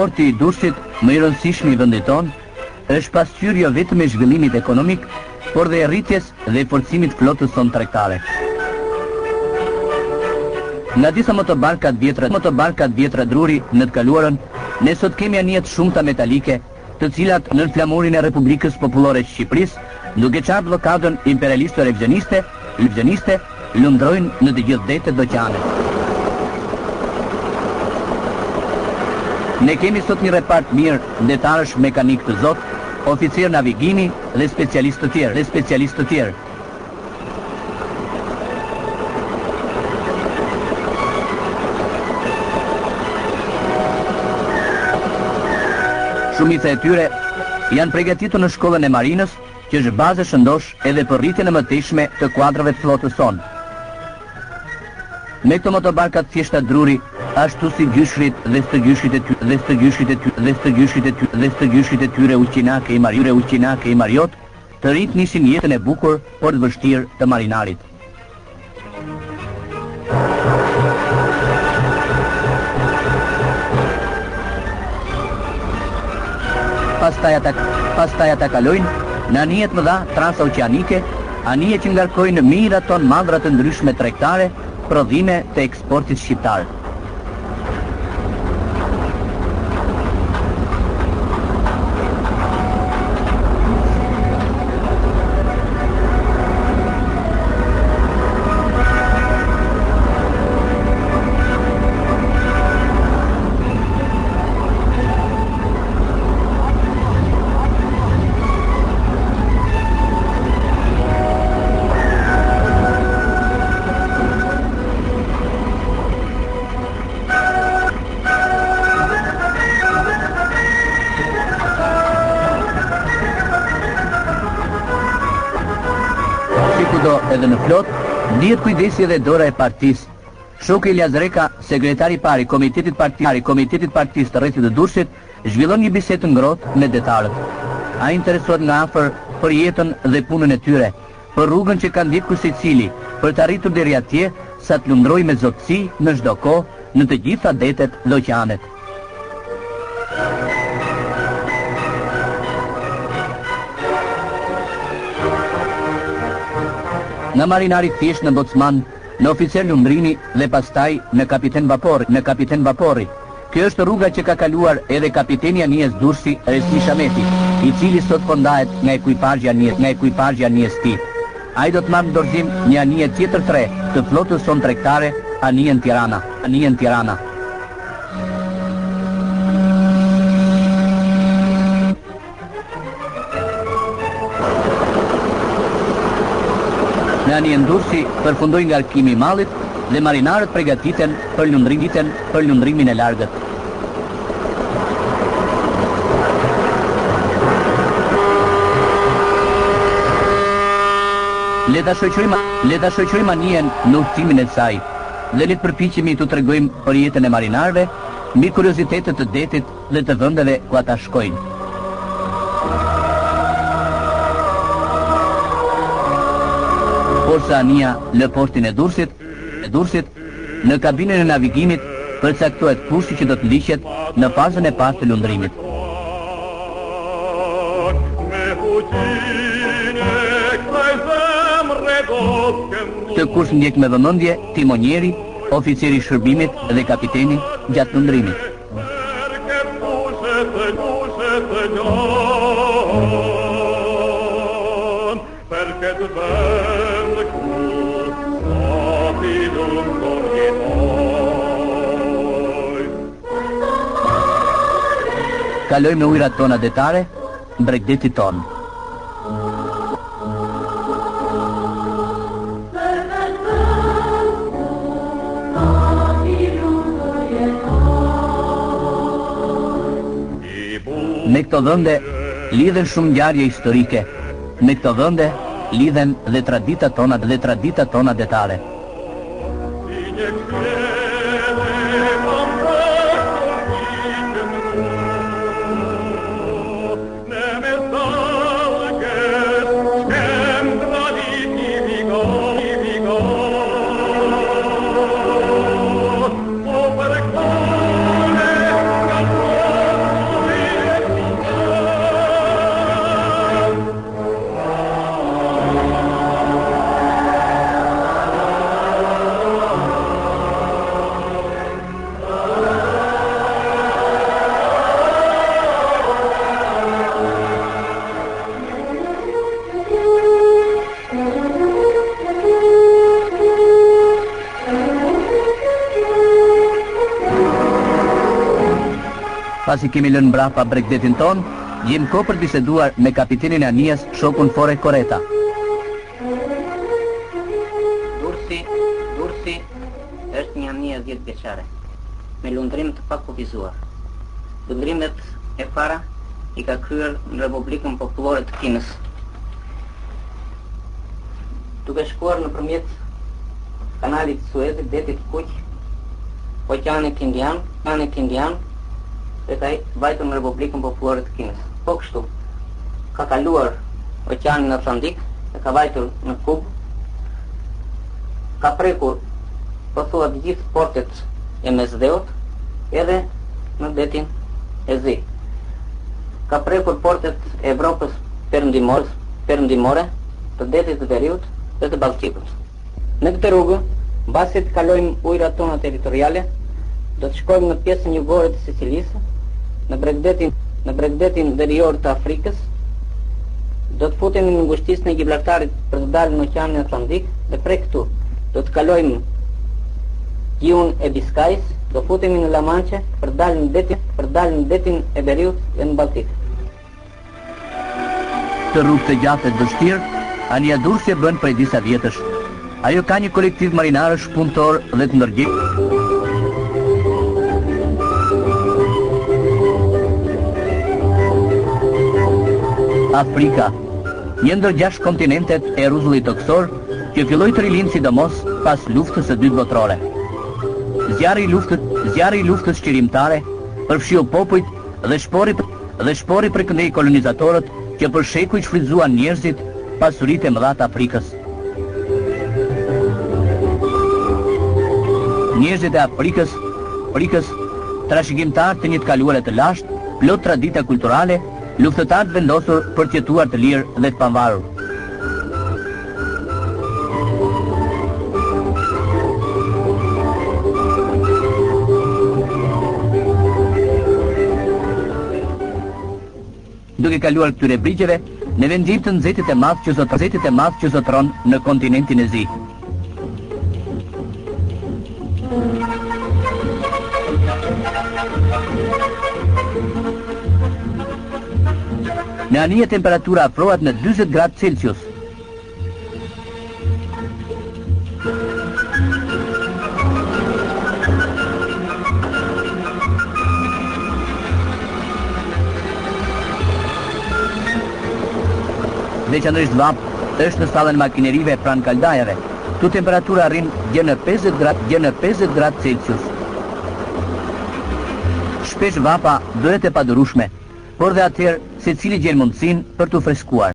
Porti I Durrësit, më I rëndësishëm I vendit tonë, është pasqyrë jo vetëm e zhvillimit ekonomik, por dhe e rritjes dhe forcimit flotës tonë tregtare. Nga disa motobarkat vjetra druri në të kaluarën, ne sot kemi anijet shumëta metalike, të cilat në flamurin e Republikës Popullore Shqipërisë, duke qartë blokadën imperialiste revizioniste, lundrojnë në të gjithë detet dhe oqeanet. Ne kemi sot një repart mirë, detarësh mekanik të zot, oficer navigimi dhe specialistë të tjerë. Shumica e tyre janë përgatitur në shkollën e marinës, që është bazë shëndosh edhe për rritjen e mëtejshme të kuadrave të flotës sonë. Me këto motobarkat thjeshta druri, ashtu si gjyshrit dhe së gjyshrit e tyre uqinake I Mariot, të rrit nishin jetën e bukur, por të vështirë të marinarit. Pastaj ata kalojnë në anijet më dha transoceanike, anije që ngarkojnë mijëra ton madhra të ndryshme tregtare, prodhime të eksportit shqiptar. Edhe në flot, ndihet kujdesi dhe dora e partisë. Shoku Elias Reka, sekretari I parë I Komitetit Partisë të Rrethit të Durrësit, zhvillon një bisedë të ngrohtë me detarët. Ai interesohet nga afër për jetën dhe punën e tyre, për rrugën që kanë ndjekur secili, për të arritur deri atje sa të lundrojë me zotësi në çdo kohë në të gjitha detet dhe oqeanet. Në marinari thjesht në bocman, në oficer lundrimi dhe pastaj në kapiten vapori. Kjo është rruga që ka kaluar edhe kapiteni anijes Durrësi Resmi Shameti, I cili sot fondahet nga ekuipazhi anijes tij. Ai do të marrë në dorëzim një anije tjetër 3 të flotës sonë tregtare, anijen Tirana. Në anijen Durrësi përfundoi ngarkimi I mallit dhe marinarët përgatiten për lundrimin e largët. Le ta shoqërojmë anijen në udhëtimin e saj dhe le të përpiqemi t'u tregojmë për jetën e marinarëve, mbi kuriozitetet të detit dhe të vendeve ku ata shkojnë. Forca anija lë portin e Durrësit, në kabinën e navigimit përcaktohet kursi që do të liqet në fazën e parë të lundrimit. Këtë kurs ndjek me vëmendje timonjeri, oficeri I shërbimit dhe kapiteni gjatë lundrimit. Kalojmë në ujrat tona detare, Bregdetit ton. Me këto vende lidhen shumë ngjarje historike. Me këto vende lidhen dhe traditat tona detare. pasi kemi lënë mbrapa bregdetin ton, jem kohë për biseduar me kapitenin Anias, shokun Fore Koreta. Durrësi është një Anias 10 vjeçare, me lundrim të pakufizuar. Lundrimet e para i ka kryer në Republikën Popullore të Kinës, duke shkuar nëpërmjet kanalit Suezit, detit Kuq, Oqeanit Indian, dhe ka vajtur në Republikën Popullore të Kinës. Po kështu, ka kaluar Oqeanin Atlantik dhe ka vajtur në Kubë, ka prekur thua të gjithë portet e Mesdheut edhe në detin e Zi. Ka prekur portet e Evropës perëndimore, të detit të Veriut dhe të Balltikut. Në këtë rrugë, mbasi të kalojmë ujërat tona territoriale, do të shkojmë në pjesën jugore të Sicilisë, në bregdetin verior të Afrikës, do të futemi në ngushtisën e Gibraltarit për të dalë në Oqeanin Atlantik dhe prej këtu do të kalojmë gjiun e Biskajës, do futemi në La Manche për dalë në detin e Veriut dhe në Balltik. Të rrugë të gjatë e vështirë, Ania Durrësi e bën prej disa vjetësh. Ajo ka një kolektiv marinarësh punëtor dhe të ndërgjegjur. Afrika, një ndër 6 kontinentet e rruzullit toksor që filloi të rilindë sidomos pas luftës së dytë botërore. Zjarri i luftës qërimtare përfshiu popujt dhe shpori përkëndej kolonizatorët që për shekuj shfrytzuan njerëzit pasuritë e mëdha të Afrikës. Njerëzit e Afrikës, trashëgimtar të një të kaluare të lashtë, plot tradita kulturale, luftëtar të vendosur për të jetuar të lirë dhe të pavarur. Duke kaluar këtyre brigjeve, ne vendim të nxehtit e madh që zotëron në kontinentin e Zi. Në anije temperatura afrohet në 40 gradë Celsius. Veçanërisht vap është në sallën makinerive pranë kaldajave. Tu temperatura arrin gjë në 50 gradë Celsius. Shpesh vapa bëhet e padurueshme, por dhe atëherë secili gjen mundësinë për t'u freskuar.